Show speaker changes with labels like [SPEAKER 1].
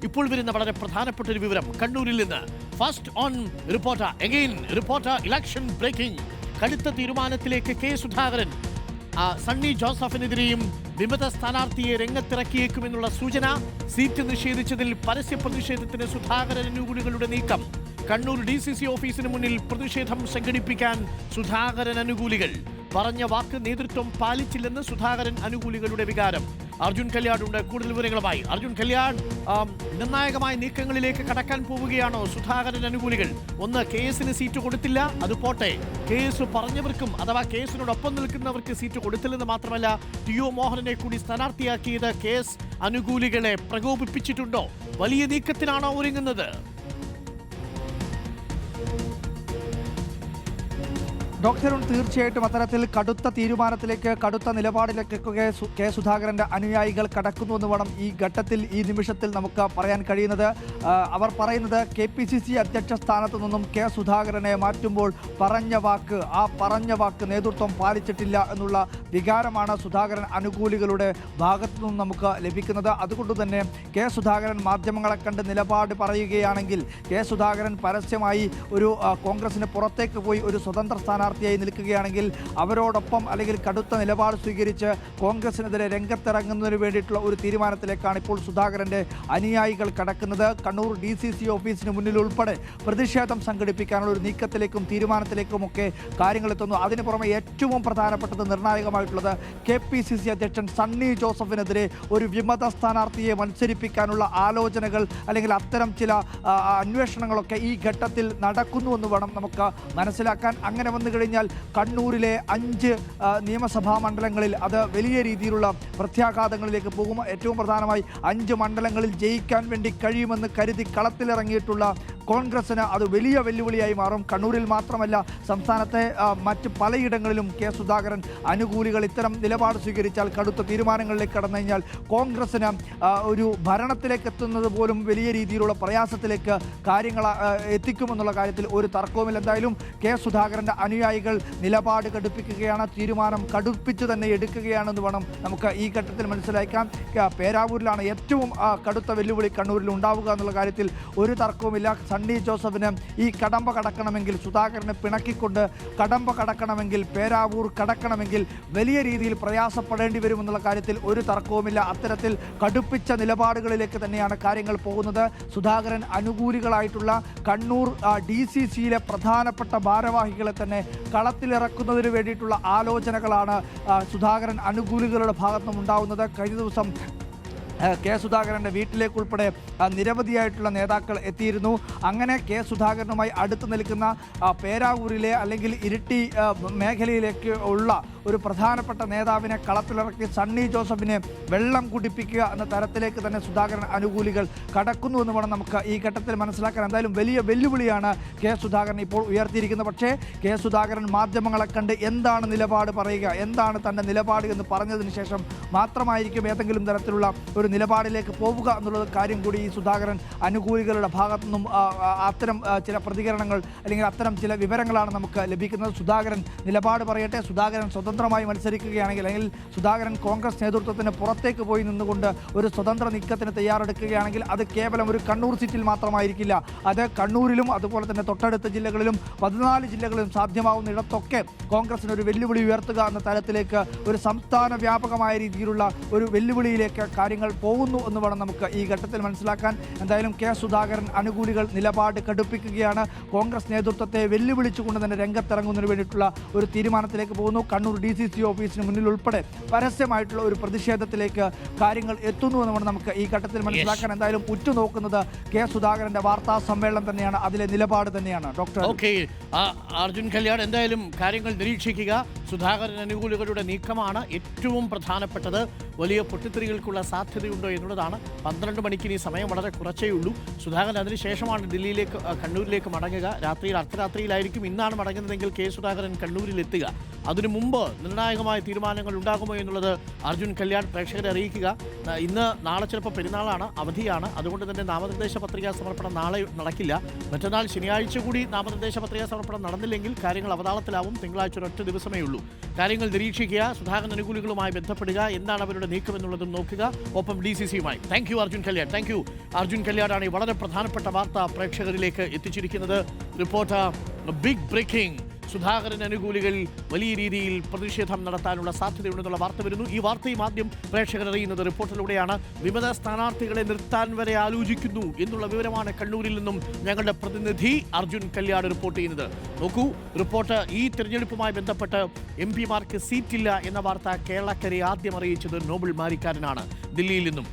[SPEAKER 1] ഇപ്പോൾ വരുന്ന വളരെ പ്രധാനപ്പെട്ട ഒരു വിവരം കണ്ണൂരിൽ നിന്ന്. First on reporter again reporter election breaking. കടുത്ത തീരുമാനത്തിലേക്ക് കെ സുധാകരൻ. സണ്ണി ജോസഫിനെതിരെയും വിമത സ്ഥാനാർത്ഥിയെ രംഗത്തിറക്കിയേക്കുമെന്നുള്ള സൂചന. സീറ്റ് നിഷേധിച്ചതിൽ പരസ്യ പ്രതിഷേധത്തിന് സുധാകരൻ അനുകൂലികളുടെ നീക്കം. കണ്ണൂർ DCC ഓഫീസിന് മുന്നിൽ പ്രതിഷേധം സംഘടിപ്പിക്കാൻ സുധാകരൻ അനുകൂലികൾ. പറഞ്ഞ വാക്ക് നേതൃത്വം പാലിച്ചില്ലെന്ന് സുധാകരൻ അനുകൂലികളുടെ വികാരം. അർജുൻ കല്യാട് ഉണ്ട് കൂടുതൽ വിവരങ്ങളുമായി. അർജുൻ കല്യാട്, നിർണായകമായ നീക്കങ്ങളിലേക്ക് കടക്കാൻ പോവുകയാണോ സുധാകരൻ അനുകൂലികൾ? ഒന്ന്, കേസിന് സീറ്റ് കൊടുത്തില്ല, അത് പോട്ടെ. കേസ് പറഞ്ഞവർക്കും അഥവാ കേസിനോടൊപ്പം നിൽക്കുന്നവർക്ക് സീറ്റ് കൊടുത്തില്ലെന്ന് മാത്രമല്ല, TO മോഹനനെ കൂടി സ്ഥാനാർത്ഥിയാക്കിയത് കേസ് അനുകൂലികളെ പ്രകോപിപ്പിച്ചിട്ടുണ്ടോ? വലിയ നീക്കത്തിനാണോ ഒരുങ്ങുന്നത്?
[SPEAKER 2] ഡോക്ടറും തീർച്ചയായിട്ടും അത്തരത്തിൽ കടുത്ത തീരുമാനത്തിലേക്ക്, കടുത്ത നിലപാടിലേക്കൊക്കെ കെ സുധാകരൻ്റെ അനുയായികൾ കടക്കുന്നുവെന്ന് വേണം ഈ ഘട്ടത്തിൽ, ഈ നിമിഷത്തിൽ നമുക്ക് പറയാൻ കഴിയുന്നത്. അവർ പറയുന്നത് KPCC അധ്യക്ഷ സ്ഥാനത്ത് നിന്നും കെ സുധാകരനെ മാറ്റുമ്പോൾ ആ പറഞ്ഞ വാക്ക് നേതൃത്വം പാലിച്ചിട്ടില്ല എന്നുള്ള വികാരമാണ് സുധാകരൻ അനുകൂലികളുടെ ഭാഗത്തു നിന്നും നമുക്ക് ലഭിക്കുന്നത്. അതുകൊണ്ട് തന്നെ കെ സുധാകരൻ മാധ്യമങ്ങളെ കണ്ട് നിലപാട് പറയുകയാണെങ്കിൽ, കെ സുധാകരൻ പരസ്യമായി ഒരു കോൺഗ്രസിന് പുറത്തേക്ക് പോയി ഒരു സ്വതന്ത്ര സ്ഥാനാർത്ഥിയായി നിൽക്കുകയാണെങ്കിൽ അവരോടൊപ്പം അല്ലെങ്കിൽ കടുത്ത നിലപാട് സ്വീകരിച്ച് കോൺഗ്രസിനെതിരെ രംഗത്തിറങ്ങുന്നതിന് വേണ്ടിയിട്ടുള്ള ഒരു തീരുമാനത്തിലേക്കാണ് ഇപ്പോൾ സുധാകരൻ്റെ അനുയായികൾ കടക്കുന്നത്. കണ്ണൂർ DCC ഓഫീസിന് മുന്നിൽ ഉൾപ്പെടെ പ്രതിഷേധം സംഘടിപ്പിക്കാനുള്ള ഒരു നീക്കത്തിലേക്കും തീരുമാനത്തിലേക്കുമൊക്കെ കാര്യങ്ങൾ എത്തുന്നു. അതിന് പുറമെ ഏറ്റവും പ്രധാനപ്പെട്ടത്, നിർണായകമായിട്ടുള്ളത്, KPCC അധ്യക്ഷൻ സണ്ണി ജോസഫിനെതിരെ ഒരു വിമത സ്ഥാനാർത്ഥിയെ മത്സരിപ്പിക്കാനുള്ള ആലോചനകൾ അല്ലെങ്കിൽ അത്തരം ചില അന്വേഷണങ്ങളൊക്കെ ഈ ഘട്ടത്തിൽ നടക്കുന്നുവെന്ന് വേണം നമുക്ക് മനസ്സിലാക്കാൻ. അങ്ങനെ വന്നു കഴിഞ്ഞാൽ കണ്ണൂരിലെ 5 നിയമസഭാ മണ്ഡലങ്ങളിൽ അത് വലിയ രീതിയിലുള്ള പ്രത്യാഘാതങ്ങളിലേക്ക് പോകും. ഏറ്റവും പ്രധാനമായി 5 മണ്ഡലങ്ങളിൽ ജയിക്കാൻ വേണ്ടി കഴിയുമെന്ന് കരുതി കളത്തിലിറങ്ങിയിട്ടുള്ള കോൺഗ്രസിന് അത് വലിയ വെല്ലുവിളിയായി മാറും. കണ്ണൂരിൽ മാത്രമല്ല, സംസ്ഥാനത്തെ മറ്റ് പലയിടങ്ങളിലും കെ സുധാകരൻ അനുകൂലികൾ ഇത്തരം നിലപാട് സ്വീകരിച്ചാൽ, കടുത്ത തീരുമാനങ്ങളിലേക്ക് കടന്നു കഴിഞ്ഞാൽ കോൺഗ്രസിന് ഒരു ഭരണത്തിലേക്ക് എത്തുന്നത് പോലും വലിയ രീതിയിലുള്ള പ്രയാസത്തിലേക്ക് കാര്യങ്ങൾ എത്തിക്കുമെന്നുള്ള കാര്യത്തിൽ ഒരു തർക്കവുമില്ല. എന്തായാലും കെ സുധാകരൻ്റെ അനുയായികൾ നിലപാട് കടുപ്പിക്കുകയാണ്, തീരുമാനം കടുപ്പിച്ച് തന്നെ എടുക്കുകയാണെന്ന് വേണം നമുക്ക് ഈ ഘട്ടത്തിൽ മനസ്സിലാക്കാം. പേരാവൂരിലാണ് ഏറ്റവും കടുത്ത വെല്ലുവിളി കണ്ണൂരിൽ ഉണ്ടാവുക എന്നുള്ള കാര്യത്തിൽ ഒരു തർക്കവുമില്ല. സണ്ണി ജോസഫിന് ഈ കടമ്പ കടക്കണമെങ്കിൽ, സുധാകരനെ പിണക്കിക്കൊണ്ട് കടമ്പ കടക്കണമെങ്കിൽ, പേരാവൂർ കടക്കണമെങ്കിൽ വലിയ രീതിയിൽ പ്രയാസപ്പെടേണ്ടി വരുമെന്നുള്ള കാര്യത്തിൽ ഒരു തർക്കവുമില്ല. അത്തരത്തിൽ കടുപ്പിച്ച നിലപാടുകളിലേക്ക് തന്നെയാണ് കാര്യങ്ങൾ പോകുന്നത്. സുധാകരൻ അനുകൂലികളായിട്ടുള്ള കണ്ണൂർ DCCയിലെ പ്രധാനപ്പെട്ട ഭാരവാഹികളെ തന്നെ കളത്തിലിറക്കുന്നതിന് വേണ്ടിയിട്ടുള്ള ആലോചനകളാണ് സുധാകരൻ അനുകൂലികളുടെ ഭാഗത്തുനിന്നും ഉണ്ടാവുന്നത്. കഴിഞ്ഞ ദിവസം കെ സുധാകരൻ്റെ വീട്ടിലേക്കുൾപ്പെടെ നിരവധിയായിട്ടുള്ള നേതാക്കൾ എത്തിയിരുന്നു. അങ്ങനെ കെ സുധാകരനുമായി അടുത്ത് നിൽക്കുന്ന പേരാവൂരിലെ അല്ലെങ്കിൽ ഇരിട്ടി മേഖലയിലേക്ക് ഉള്ള ഒരു പ്രധാനപ്പെട്ട നേതാവിനെ കളത്തിലിറക്കി സണ്ണി ജോസഫിനെ വെള്ളം കുടിപ്പിക്കുക എന്ന തരത്തിലേക്ക് തന്നെ സുധാകരൻ അനുകൂലികൾ കടക്കുന്നുവെന്ന് വേണം നമുക്ക് ഈ ഘട്ടത്തിൽ മനസ്സിലാക്കാൻ. എന്തായാലും വലിയ വെല്ലുവിളിയാണ് കെ സുധാകരൻ ഇപ്പോൾ ഉയർത്തിയിരിക്കുന്നത്. പക്ഷേ കെ സുധാകരൻ മാധ്യമങ്ങളെ കണ്ട് എന്താണ് നിലപാട് പറയുക, എന്താണ് തൻ്റെ നിലപാട് എന്ന് പറഞ്ഞതിന് ശേഷം മാത്രമായിരിക്കും ഏതെങ്കിലും തരത്തിലുള്ള ഒരു നിലപാടിലേക്ക് പോവുക എന്നുള്ള കാര്യം കൂടി ഈ സുധാകരൻ അനുകൂലികളുടെ ഭാഗത്തു നിന്നും അത്തരം ചില പ്രതികരണങ്ങൾ അല്ലെങ്കിൽ അത്തരം ചില വിവരങ്ങളാണ് നമുക്ക് ലഭിക്കുന്നത്. സുധാകരൻ നിലപാട് പറയട്ടെ, സുധാകരൻ സ്വതന്ത്രമായി മത്സരിക്കുകയാണെങ്കിൽ അല്ലെങ്കിൽ സുധാകരൻ കോൺഗ്രസ് നേതൃത്വത്തിന് പുറത്തേക്ക് പോയി നിന്നുകൊണ്ട് ഒരു സ്വതന്ത്ര നീക്കത്തിന് തയ്യാറെടുക്കുകയാണെങ്കിൽ അത് കേവലം ഒരു കണ്ണൂർ സീറ്റിൽ മാത്രമായിരിക്കില്ല. അത് കണ്ണൂരിലും അതുപോലെ തന്നെ തൊട്ടടുത്ത ജില്ലകളിലും 14 ജില്ലകളിലും സാധ്യമാവുന്ന ഇടത്തൊക്കെ കോൺഗ്രസിന് ഒരു വെല്ലുവിളി ഉയർത്തുക എന്ന തരത്തിലേക്ക് ഒരു സംസ്ഥാന വ്യാപകമായ രീതിയിലുള്ള ഒരു വെല്ലുവിളിയിലേക്ക് കാര്യങ്ങൾ പോകുന്നു എന്ന് വേണം നമുക്ക് ഈ ഘട്ടത്തിൽ മനസ്സിലാക്കാൻ. എന്തായാലും കെ സുധാകരൻ അനുകൂലികൾ നിലപാട് കടുപ്പിക്കുകയാണ്. കോൺഗ്രസ് നേതൃത്വത്തെ വെല്ലുവിളിച്ചുകൊണ്ട് തന്നെ രംഗത്തിറങ്ങുന്നതിന് വേണ്ടിയിട്ടുള്ള ഒരു തീരുമാനത്തിലേക്ക് പോകുന്നു. കണ്ണൂർ DCC ഓഫീസിന് മുന്നിൽ ഉൾപ്പെടെ പരസ്യമായിട്ടുള്ള ഒരു പ്രതിഷേധത്തിലേക്ക് കാര്യങ്ങൾ എത്തുന്നുവെന്ന് വേണം നമുക്ക് ഈ ഘട്ടത്തിൽ മനസ്സിലാക്കാൻ. എന്തായാലും ഉറ്റുനോക്കുന്നത് കെ സുധാകരന്റെ വാർത്താ സമ്മേളനം തന്നെയാണ്, അതിലെ നിലപാട് തന്നെയാണ്. ഡോക്ടർ
[SPEAKER 1] അർജുൻ കല്യാട്, എന്തായാലും കാര്യങ്ങൾ നിരീക്ഷിക്കുക. സുധാകരൻ അനുകൂലികളുടെ നീക്കമാണ് ഏറ്റവും പ്രധാനപ്പെട്ടത്. വലിയ പൊട്ടിത്തെറികൾക്കുള്ള സാധ്യതയുണ്ടോ എന്നുള്ളതാണ്. 12 മണിക്ക് ഇനി സമയം വളരെ കുറച്ചേ ഉള്ളൂ. സുധാകരൻ അതിനുശേഷമാണ് കണ്ണൂരിലേക്ക് മടങ്ങുക. അർദ്ധരാത്രിയിലായിരിക്കും. ഇന്നാണ് മടങ്ങുന്നതെങ്കിൽ കെ സുധാകരൻ കണ്ണൂരിലെത്തുക. അതിനു മുമ്പ് നിർണായകമായ തീരുമാനങ്ങൾ ഉണ്ടാകുമോ എന്നുള്ളത് അർജുൻ കല്യാൺ പ്രേക്ഷകരെ അറിയിക്കുക. ഇന്ന് നാളെ ചിലപ്പോൾ പെരുന്നാളാണ്, അവധിയാണ്. അതുകൊണ്ട് തന്നെ നാമനിർദ്ദേശ പത്രികാ സമർപ്പണം നാളെ നടക്കില്ല. മറ്റന്നാൾ ശനിയാഴ്ച കൂടി നാമനിർദ്ദേശ പത്രികാ സമർപ്പണം നടന്നില്ലെങ്കിൽ കാര്യങ്ങൾ അവതാളത്തിലാവും. തിങ്കളാഴ്ച ഒരൊറ്റ ദിവസമേ ഉള്ളൂ. കാര്യങ്ങൾ നിരീക്ഷിക്കുക, സുധാകരൻ അനുകൂലികളുമായി ബന്ധപ്പെടുക, എന്താണ് അവരുടെ നീക്കമെന്നുള്ളതും നോക്കുക. ഒപ്പം DCCയുമായി. Thank you Arjun Kalyan. Thank you Arjun കല്യാണാണ് ഈ വളരെ പ്രധാനപ്പെട്ട വാർത്ത പ്രേക്ഷകരിലേക്ക് എത്തിച്ചിരിക്കുന്നത്. Reporter big breaking. സുധാകരൻ അനുകൂലികൾ വലിയ രീതിയിൽ പ്രതിഷേധം നടത്താനുള്ള സാധ്യതയുണ്ടെന്നുള്ള വാർത്ത വരുന്നു. ഈ വാർത്തയും ആദ്യം പ്രേക്ഷകർ അറിയുന്നത് റിപ്പോർട്ടിലൂടെയാണ്. വിമത സ്ഥാനാർത്ഥികളെ നിർത്താൻ വരെ ആലോചിക്കുന്നു എന്നുള്ള വിവരമാണ് കണ്ണൂരിൽ നിന്നും ഞങ്ങളുടെ പ്രതിനിധി അർജുൻ കല്യാട് റിപ്പോർട്ട് ചെയ്യുന്നത്. നോക്കൂ, റിപ്പോർട്ട് ഈ തിരഞ്ഞെടുപ്പുമായി ബന്ധപ്പെട്ട് MP മാർക്ക് സീറ്റില്ല എന്ന വാർത്ത കേരളക്കരെ ആദ്യം അറിയിച്ചത് നോബിൾ മാരിക്കാരനാണ് ദില്ലിയിൽ നിന്നും.